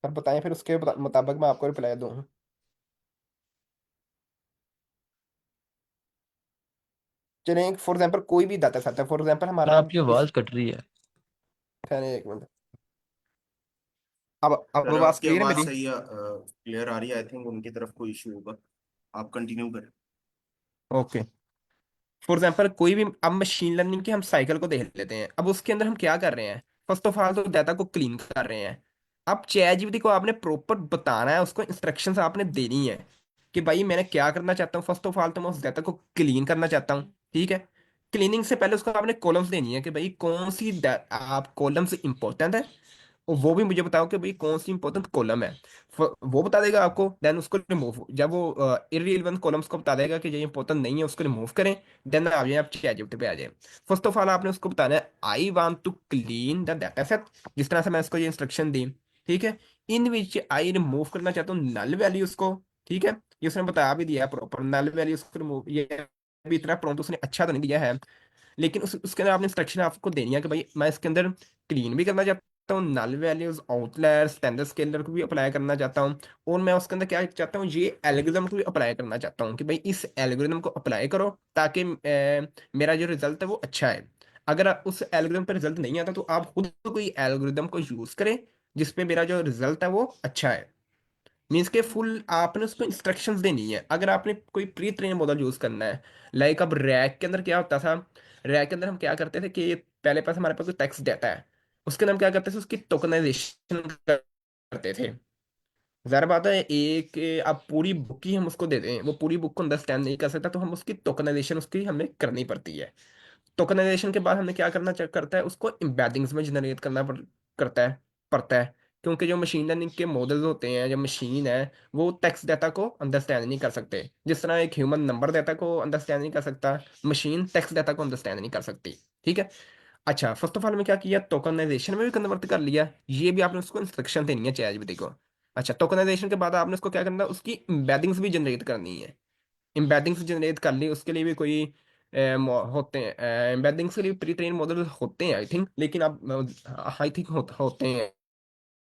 सर बताएं, फिर उसके मुताबिक मैं आपको रिप्लाई दूँ। चलिए फॉर एग्जांपल कोई भी डाटा सेट है, फॉर एग्जांपल सर हमारा आपकी इस, आवाज़ कट रही है। खैर एक मिनट। अब सर आवाज आपकी क्लियर है आवाज मेरी? सही क्लियर आ रही है। आई थिंक उनकी तरफ कोई इशू होगा। आप कंटिन्यू करें। ओके। फॉर एग्जाम्पल कोई भी, अब मशीन लर्निंग के हम साइकिल को देख लेते हैं। अब उसके अंदर हम क्या कर रहे हैं, फर्स्ट ऑफ ऑल तो डाटा को क्लीन कर रहे हैं। अब चैट जीपीटी को आपने प्रॉपर बताना है, उसको इंस्ट्रक्शंस आपने देनी है कि भाई मैंने क्या करना चाहता हूँ। फर्स्ट ऑफ ऑल तो मैं उस डाटा को क्लीन करना चाहता हूँ, ठीक है। क्लीनिंग से पहले उसको आपने कॉलम्स देनी है कि भाई कौन सी आप कॉलम्स इंपॉर्टेंट है, और वो भी मुझे बताओ कि भाई कौन सी इंपॉर्टेंट कॉलम है। वो बता देगा आपको। देन उसको रिमूव, जब वो इररिलेवेंट कॉलम्स को बता देगा कि ये इंपॉर्टेंट नहीं है, उसको रिमूव करें। देन आप जाए, आप चैटजीपीटी पे आ जाए। फर्स्ट ऑफ ऑल आपने उसको बताना है I want to clean the data set, जिस तरह से मैं इसको ये इंस्ट्रक्शन दी, ठीक है। इन विच आई रिमूव करना चाहता हूँ नल वैल्यूज को, ठीक है। ये उसने बता भी दिया है प्रॉपर, नल वैल्यूज को रिमूव। ये भी इतना प्रॉम्प्ट उसने अच्छा तो नहीं दिया है, लेकिन उसके अंदर आपने इंस्ट्रक्शन आपको देनी है कि भाई मैं इसके अंदर क्लीन भी करना चाहता हूँ, null values outlier standard scaler को भी अप्लाई करना चाहता हूँ, और मैं उसके अंदर क्या चाहता हूँ, ये एल्गोरिदम को भी अप्लाई करना चाहता हूँ कि भाई इस एल्गोरिदम को अप्लाई करो ताकि मेरा जो रिजल्ट है वो अच्छा है। अगर उस एल्गोरिदम पर रिजल्ट नहीं आता तो आप खुद कोई एल्गोरिदम को यूज करें जिसपे मेरा जो रिजल्ट है वो अच्छा है। मीन्स के फुल आपने उसको इंस्ट्रक्शंस देनी है। अगर आपने कोई प्री ट्रेन मॉडल यूज करना है, लाइक अब रैक के अंदर क्या होता था, रैक के अंदर हम क्या करते थे कि पहले पास हमारे पास कोई टेक्स्ट डाटा है, उसके अंदर हम क्या करते थे, उसकी टोकनाइजेशन करते थे। जाहिर बात है, एक अब पूरी बुक ही हम उसको दे दें, वो पूरी बुक को अंडरस्टैंड नहीं कर सकता, तो हम उसकी टोकनाइजेशन उसकी हमें करनी पड़ती है। टोकनाइजेशन के बाद हमें क्या करना चेक करता है, उसको एम्बेडिंग्स में जनरेट करता है पड़ता है। क्योंकि जो मशीन लर्निंग के मॉडल्स होते हैं, जो मशीन है, वो टेक्स्ट डाटा को अंडरस्टैंड नहीं कर सकते। जिस तरह एक ह्यूमन नंबर डाटा को अंडरस्टैंड नहीं कर सकता, मशीन टेक्स्ट डाटा को अंडरस्टैंड नहीं कर सकती, ठीक है। अच्छा, फर्स्ट ऑफ ऑल में क्या किया, टोकनाइजेशन में भी कन्वर्ट कर लिया। ये भी आपने उसको इंस्ट्रक्शन देनी है चैटजीपीटी को। अच्छा, टोकनाइजेशन के बाद आपने उसको क्या करना है, उसकी एम्बेडिंग्स भी जनरेट करनी है। एम्बेडिंग्स जनरेट कर ली, उसके लिए भी कोई होते हैं एम्बेडिंग्स के लिए प्री ट्रेन मॉडल होते हैं आई थिंक, लेकिन अब आई थिंक होते हैं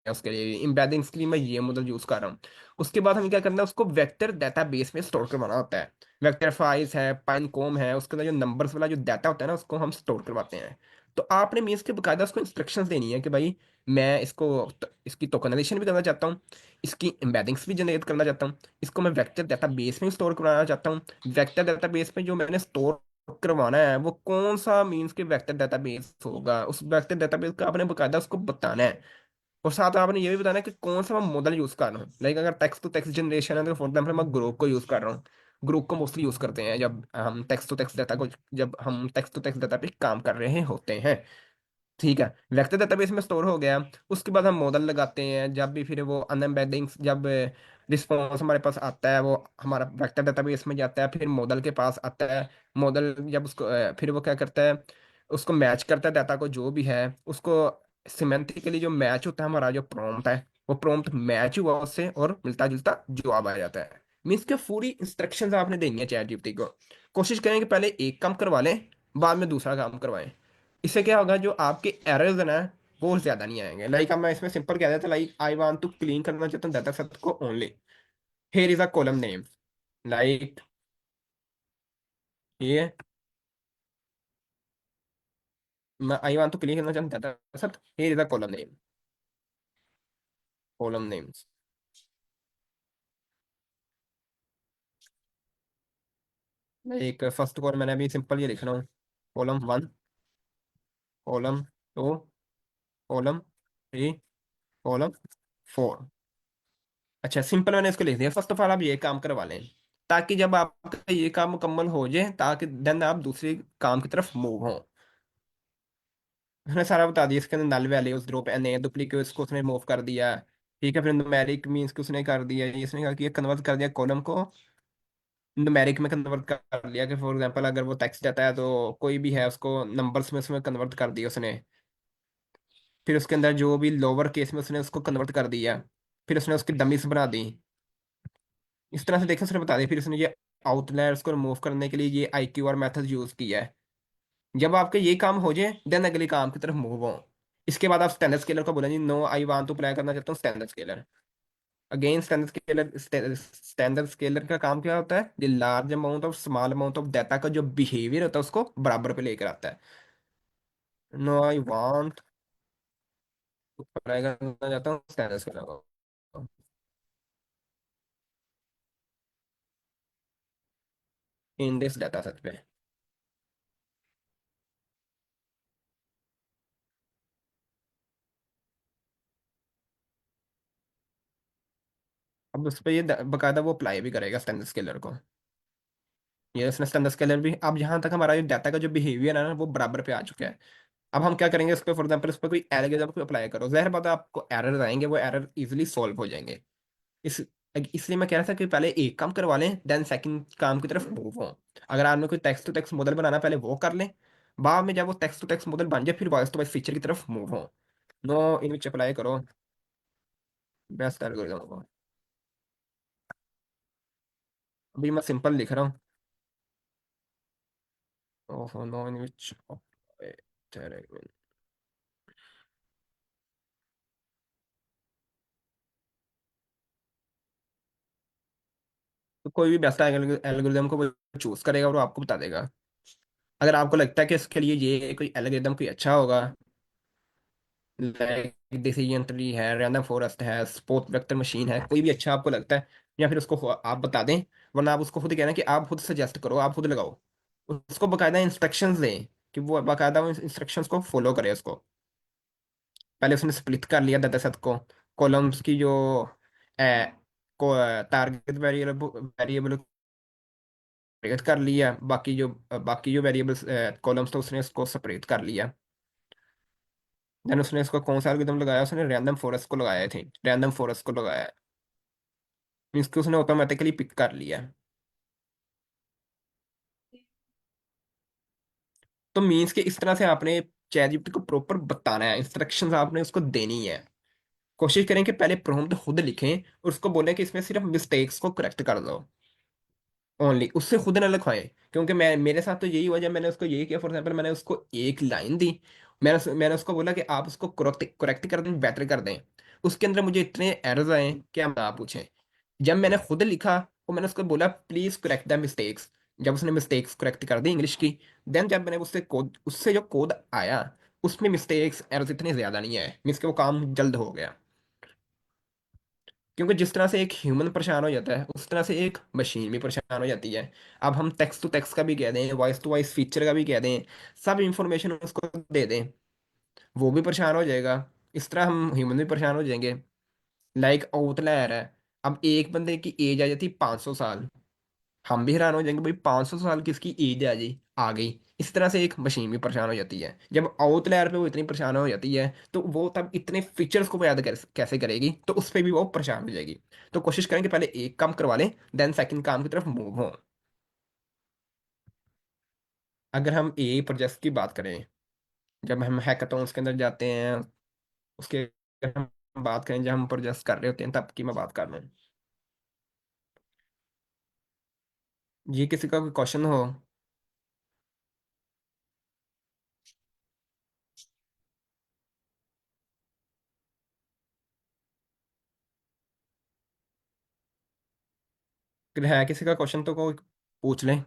उसके लिए एम्बेडिंग्स के लिए मैं ये मॉडल यूज कर रहा हूँ। उसके बाद हमें क्या करना है, उसको वेक्टर डेटाबेस में स्टोर करवाना होता है। वेक्टर फाइल्स है, पाइनकॉम है, उसके अंदर जो नंबर्स वाला जो डाटा होता है ना, उसको हम स्टोर करवाते हैं। तो आपने मीन्स के बकायदा उसको इंस्ट्रक्शंस देनी है कि भाई मैं इसकी टोकनाइजेशन भी करना चाहता हूँ, इसकी एम्बेडिंग्स भी जनरेट करना चाहता हूँ, इसको मैं वेक्टर डेटाबेस में स्टोर करवाना चाहता हूँ। वेक्टर डेटाबेस में जो मैंने स्टोर करवाना है वो कौन सा मीन्स के वेक्टर डेटाबेस होगा, उस वेक्टर डेटाबेस का आपने बकायदा उसको बताना है। और साथ में आपने ये भी बताना है कि कौन सा मैं मॉडल यूज कर रहा हूँ। लाइक अगर टेक्स्ट टू टेक्स्ट जनरेशन है तो फॉर एग्जाम्पल मैं ग्रोक को यूज कर रहा हूँ। ग्रोक को मोस्टली यूज करते हैं जब हम टेक्स्ट टू टेक्स्ट डाटा को, जब हम टेक्स्ट टू टेक्स्ट डाटा पे काम कर रहे होते हैं। ठीक है, वेक्टर डेटाबेस में स्टोर हो गया। उसके बाद हम मॉडल लगाते हैं जब भी, फिर वो अनएम्बेडिंग, जब रिस्पॉन्स हमारे पास आता है वो हमारा वेक्टर डेटाबेस में जाता है, फिर मॉडल के पास आता है। मॉडल जब उसको फिर वो क्या करता है, उसको मैच करता है डाटा को जो भी है उसको। सिमेंटिकली जो मैच होता है हमारा जो प्रॉम्प्ट है, वो प्रॉम्प्ट मैच हुआ उससे और मिलता जुलता जवाब आ जाता है। मीन्स के पूरी इंस्ट्रक्शंस आपने देनी है चैट जीपीटी को। कोशिश करें कि पहले एक काम करवा लें, बाद में दूसरा काम करवाएं। इससे क्या होगा, जो आपके एरर्स है ना वो ज्यादा नहीं आएंगे। लाइक अब मैं इसमें सिंपल कह देता, like I want to clean करना चाहता हूँ डाटा सेट को only, here is a column name, like ये मैं आई वांट टू क्लीन करना चाहता हूँ data set, here is a column name, column names. एक फर्स्ट कॉलम मैंने अभी सिंपल ये लिख रहा हूँ, कॉलम 1, कॉलम 2, कॉलम 3, कॉलम 4। अच्छा सिंपल मैंने इसको लिख दिया। फर्स्ट ऑफ ऑल आप ये काम करवा लें, ताकि जब आपका ये काम मुकम्मल हो जाए ताकि देन आप दूसरे काम की तरफ मूव हो। उसने सारा बता दिया, इसके अंदर null values drop N A duplicate को उसने मूव कर दिया। ठीक है, फिर न्यूमेरिक मीन्स कि उसने कर दिया, इसने कहा कि ये कन्वर्ट कर दिया कॉलम को न्यूमेरिक में, कन्वर्ट कर लिया कि फॉर एग्जांपल अगर वो टेक्स्ट जाता है तो कोई भी है उसको नंबर्स में उसमें कन्वर्ट कर दिया उसने। फिर उसके अंदर जो भी लोअर केस में उसने उसको कन्वर्ट कर दिया। फिर उसने उसकी डमीज बना दी। इस तरह से देखो उसने बता दिया। फिर उसने ये आउटलायर्स को रिमूव करने के लिए ये I Q R method use किया है। जब आपके ये काम हो जाए देन अगले काम की तरफ मूव हो। इसके बाद आप स्टैंडर्ड स्केलर को बोलेंगे no I want to apply करना चाहता हूँ standard scaler. Again standard scaler का काम क्या होता है, ये large amount of small amount of data का जो बिहेवियर होता है उसको बराबर पे लेकर आता है। No I want to apply करना चाहता हूँ स्टैंडर्ड स्केलर को इन दिस डाटा सेट पे। अब उस पर ये बकायदा वो अप्लाई भी करेगा स्टैंडर्ड स्केलर को। ये उसने स्टैंडर्ड स्केलर भी, अब यहाँ तक हमारा ये डाटा का जो बिहेवियर है ना वो बराबर पे आ चुका है। अब हम क्या करेंगे इस पे, फॉर एग्जाम्पल इस पर कोई एल्गोरिथम को अप्लाई करो, जाहिर बात है आपको एरर आएंगे, वो एरर इजीली सॉल्व हो जाएंगे। इस इसलिए मैं कह रहा था कि पहले एक काम करवा लें देन सेकंड काम की तरफ मूव हो। अगर आपने कोई टेक्स्ट टू टेक्स्ट मॉडल बनाना पहले वो कर लें, बाद में जब वो टेक्स्ट टू टेक्स्ट मॉडल बन जाए फिर वॉइस टू वॉइस फीचर की तरफ मूव हो। नो इन विच अप्लाई करो बेस्ट एल्गोरिथम को। अभी मैं सिंपल लिख रहा हूँ, ओहो नो इन विच, तो कोई भी बेस्ट एल्गोरिदम को चूज करेगा और वो आपको बता देगा। अगर आपको लगता है कि इसके लिए ये कोई एल्गोरिदम कोई अच्छा होगा, लाइक डिसीजन ट्री है, रैंडम फॉरेस्ट है, स्पोर्ट वेक्टर मशीन है, कोई भी अच्छा आपको लगता है, या फिर उसको आप बता दें। वरना आप उसको खुद कहना कि आप खुद सजेस्ट करो, आप खुद लगाओ। उसको बकायदा इंस्ट्रक्शंस दें कि वो बाकायदा इंस्ट्रक्शंस को फॉलो करे उसको। पहले उसने स्प्लिट कर लिया डाटा सेट को, कॉलम्स की जो को टारगेट वेरिएबल वेरिएबल सेपरेट कर लिया, बाकी जो वेरिएबल्स कॉलम्स थे उसने उसको सेपरेट कर लिया। देन उसने इसको कौन सा एल्गोरिथम लगाया, उसने रैंडम फॉरेस्ट को लगाए थे, रैंडम फॉरेस्ट को लगाया। मीन्स कि उसने ऑटोमेटिकली पिक कर लिया। तो मीन्स कि इस तरह से आपने चैट जीपीटी को प्रॉपर बताना है, इंस्ट्रक्शंस आपने उसको देनी है। कोशिश करें कि पहले प्रॉम्प्ट खुद लिखें और उसको बोलें कि इसमें सिर्फ मिस्टेक्स को करेक्ट कर दो ओनली, उससे खुद ना लिखवाएं। क्योंकि मैं मेरे साथ तो यही हुआ, जब मैंने उसको यही किया, फॉर एग्जाम्पल मैंने उसको एक लाइन दी, मैंने उसको बोला कि आप उसको करेक्ट करेक्ट कर दें, बेटर कर दें। उसके अंदर मुझे इतने एरर्स आए कि आप ना पूछें। जब मैंने खुद लिखा तो मैंने उसको बोला प्लीज करेक्ट द मिस्टेक्स, जब उसने मिस्टेक्स करेक्ट कर दी इंग्लिश की, देन जब मैंने उससे जो कोड आया उसमें मिस्टेक्स एरर्स इतने ज्यादा नहीं आए, मीन्स कि वो काम जल्द हो गया। क्योंकि जिस तरह से एक ह्यूमन परेशान हो जाता है उस तरह से एक मशीन भी परेशान हो जाती है। अब हम टेक्स्ट टू टेक्स्ट का भी कह दें, वॉइस टू वॉइस फीचर का भी कह दें, सब इंफॉर्मेशन उसको दे दें, वो भी परेशान हो जाएगा। इस तरह हम ह्यूमन भी परेशान हो जाएंगे। लाइक आउटलायर है, अब एक बंदे की एज आ जाती 500 साल, हम भी हैरान हो जाएंगे भाई 500 साल किसकी एज आ गई। इस तरह से एक मशीन भी परेशान हो जाती है। जब आउटलायर पे वो इतनी परेशान हो जाती है तो वो तब इतने फीचर्स को याद कैसे करेगी, तो उस पर भी वो परेशान हो जाएगी। तो कोशिश करें कि पहले एक काम करवा लें, देन सेकंड काम की तरफ मूव हो। अगर हम ए प्रोजेक्ट की बात करें, जब हम हैकाथॉन्स के अंदर जाते हैं, उसके अगर हम बात करें जब हम प्रोजेक्ट कर रहे होते हैं तब की मैं बात कर रहा हूँ। ये किसी का कोई क्वेश्चन हो? अगर है किसी का क्वेश्चन तो कोई पूछ लें।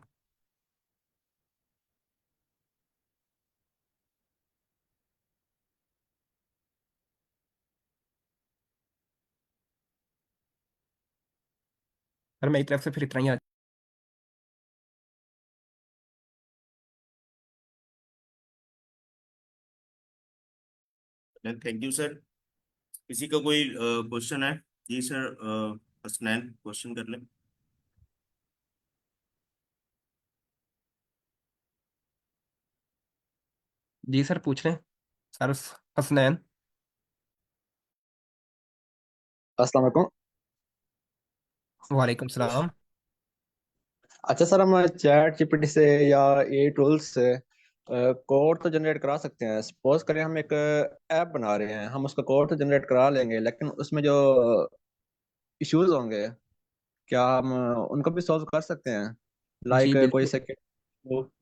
पर मेरी तरफ से फिर इतना ही। Thank you sir. किसी का कोई क्वेश्चन है? जी सर, हसनैन क्वेश्चन कर लें। जी सर पूछ लें। सर हसनैन। अस्सलाम वालेकुम। वालेकुम सलाम। अच्छा सर, हम चैट जीपीटी से या ए टूल्स से कोड तो जनरेट करा सकते हैं। सपोज करें हम एक ऐप बना रहे हैं, हम उसका कोड तो जनरेट करा लेंगे, लेकिन उसमें जो इश्यूज होंगे, क्या हम उनको भी सॉल्व कर सकते हैं? जी लाइक कोई बिल्कुल। सेकंड,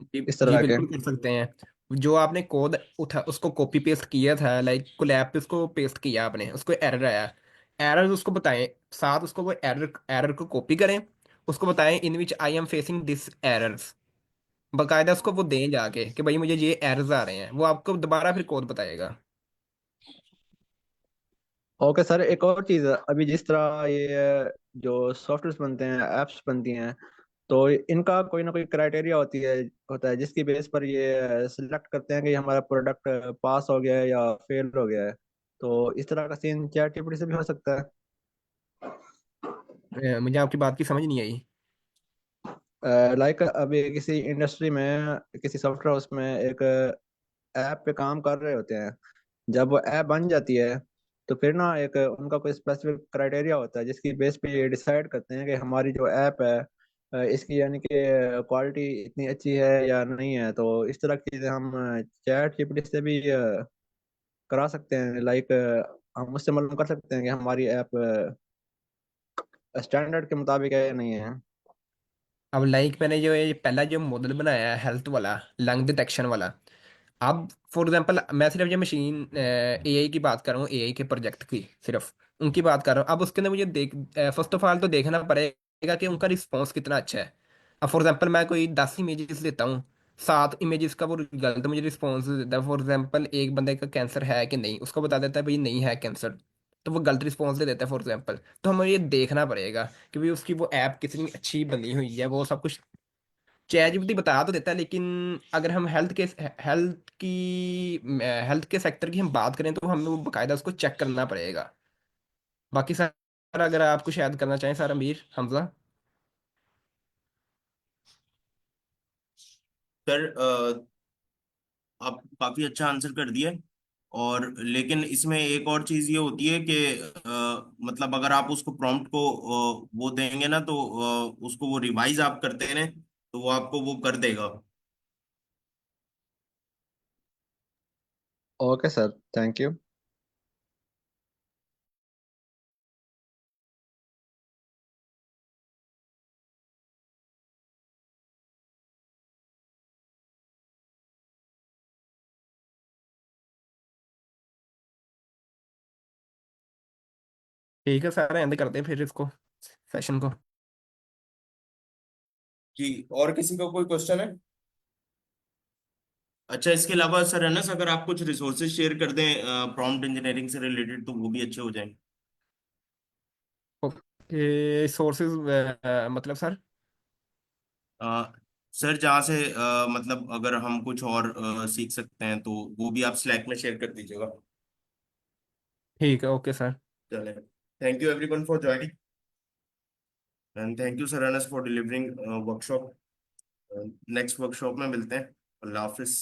जी इस जी तरह के। बिल्कुल कर सकते हैं। जो आपने कोड उठा उसको कॉपी पेस्ट किया था, लाइक कोलैब पे उसको पेस्ट किया आपने, उसको एरर आया, एरर उसको बताएं, साथ उसको वो एरर एरर को कॉपी करें, उसको बताएं in which I am facing this errors, बाकायदा उसको वो दें जाके कि भाई मुझे ये एरर्स आ रहे हैं, वो आपको दोबारा फिर कोड बताएगा। ओके सर, एक और चीज़ है, अभी जिस तरह ये जो सॉफ्टवेयर बनते हैं, एप्स बनती हैं, तो इनका कोई ना कोई क्राइटेरिया होता है जिसकी बेस पर ये सिलेक्ट करते हैं कि हमारा प्रोडक्ट पास हो गया है या फेल हो गया है। तो इस तरह का सीन चैट जीपीटी से भी हो सकता है। मुझे आपकी बात की समझ नहीं आई। लाइक अभी किसी इंडस्ट्री में, किसी सॉफ्टवेयर हाउस में एक ऐप पे काम कर रहे होते हैं, जब वो ऐप बन जाती है तो फिर ना एक उनका कोई स्पेसिफिक क्राइटेरिया होता है जिसकी बेस पे ये डिसाइड करते हैं कि हमारी जो ऐप है इसकी यानी कि क्वालिटी इतनी अच्छी है या नहीं है। तो इस तरह की चीज़ें हम चैट जीपीटी से भी करा सकते हैं। लाइक हम उससे मालूम कर सकते हैं कि हमारी ऐप स्टैंडर्ड के मुताबिक है या नहीं है। अब लाइक मैंने जो ये पहला जो मॉडल बनाया है हेल्थ वाला, लंग डिटेक्शन वाला, अब फॉर एग्जांपल मैं सिर्फ ये मशीन एआई की बात कर रहा हूँ, एआई के प्रोजेक्ट की सिर्फ उनकी बात कर रहा हूँ। अब उसके अंदर मुझे फर्स्ट ऑफ ऑल तो देखना पड़ेगा कि उनका रिस्पॉन्स कितना अच्छा है। अब फॉर एग्जांपल मैं कोई 10 इमेजेस लेता हूँ, 7 इमेजेस का वो गलत मुझे रिस्पॉन्स देता है। फॉर एग्जांपल एक बंदे का कैंसर है कि नहीं, उसको बता देता है भाई नहीं है कैंसर, तो वो गलत रिस्पॉन्स दे देता है फॉर एग्जांपल। तो हमें ये देखना पड़ेगा कि भाई उसकी वो ऐप कितनी अच्छी बनी हुई है, वो सब कुछ चैट जीपीटी बता तो देता है, लेकिन अगर हम हेल्थ के सेक्टर की हम बात करें तो हमें वो बकायदा उसको चेक करना पड़ेगा। बाकी सर अगर आप कुछ ऐड करना चाहें सर, अमीर हमजा। सर, आप काफी अच्छा आंसर कर दिए। और लेकिन इसमें एक और चीज ये होती है कि मतलब अगर आप उसको प्रॉम्प्ट को वो देंगे ना, तो उसको वो रिवाइज आप करते रहें तो वो आपको वो कर देगा। Okay sir, thank you. ठीक है सर, एंड करते हैं फिर इसको, सेशन को। जी, और किसी का कोई क्वेश्चन है? अच्छा, इसके अलावा सर अनस, अगर आप कुछ रिसोर्सेज शेयर कर दें प्रॉम्प्ट इंजीनियरिंग से रिलेटेड तो वो भी अच्छे हो जाएंगे। कि सोर्सेज मतलब सर। अ, सर जहाँ से मतलब अगर हम कुछ और सीख सकते हैं तो वो भी आप स्लैक में शेयर कर दीजिएगा। ठीक है, ओके सर। चले, thank you everyone for joining and thank you sir Anas for delivering workshop. Next workshop में मिलते हैं। अल्लाह हाफिज।